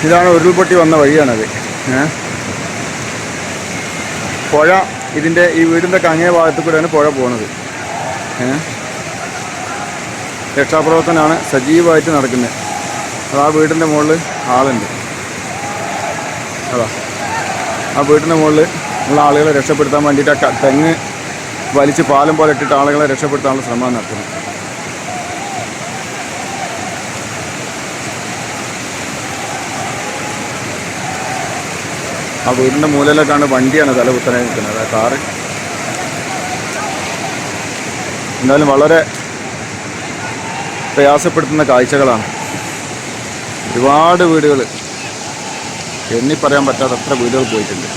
ഇതാണ് ഉരുൾപൊട്ടി വന്ന വഴിയാണത്. പുഴ ഇതിൻ്റെ ഈ വീടിൻ്റെ അങ്ങേ ഭാഗത്തു കൂടെയാണ് പുഴ പോകുന്നത്. രക്ഷാപ്രവർത്തനമാണ് സജീവമായിട്ട് നടക്കുന്നത്. അത് ആ വീടിൻ്റെ മുകളിൽ ആളുണ്ട്. അതാ ആ വീടിൻ്റെ മുകളിൽ ഉള്ള ആളുകളെ രക്ഷപ്പെടുത്താൻ വേണ്ടിയിട്ട് തെങ്ങ് വലിച്ച് പാലം പോലെ ഇട്ടിട്ട് ആളുകളെ രക്ഷപ്പെടുത്താനുള്ള ശ്രമം നടത്തുന്നു. ആ വീടിൻ്റെ മൂലയിലേക്കാണ് വണ്ടിയാണ് തല കുത്തനായി നിൽക്കുന്നത്. അതായത് കാറ്. എന്തായാലും വളരെ പ്രയാസപ്പെടുത്തുന്ന കാഴ്ചകളാണ്. ഒരുപാട് വീടുകൾ, എണ്ണി പറയാൻ പറ്റാത്തത്ര വീടുകൾ പോയിട്ടുണ്ട്.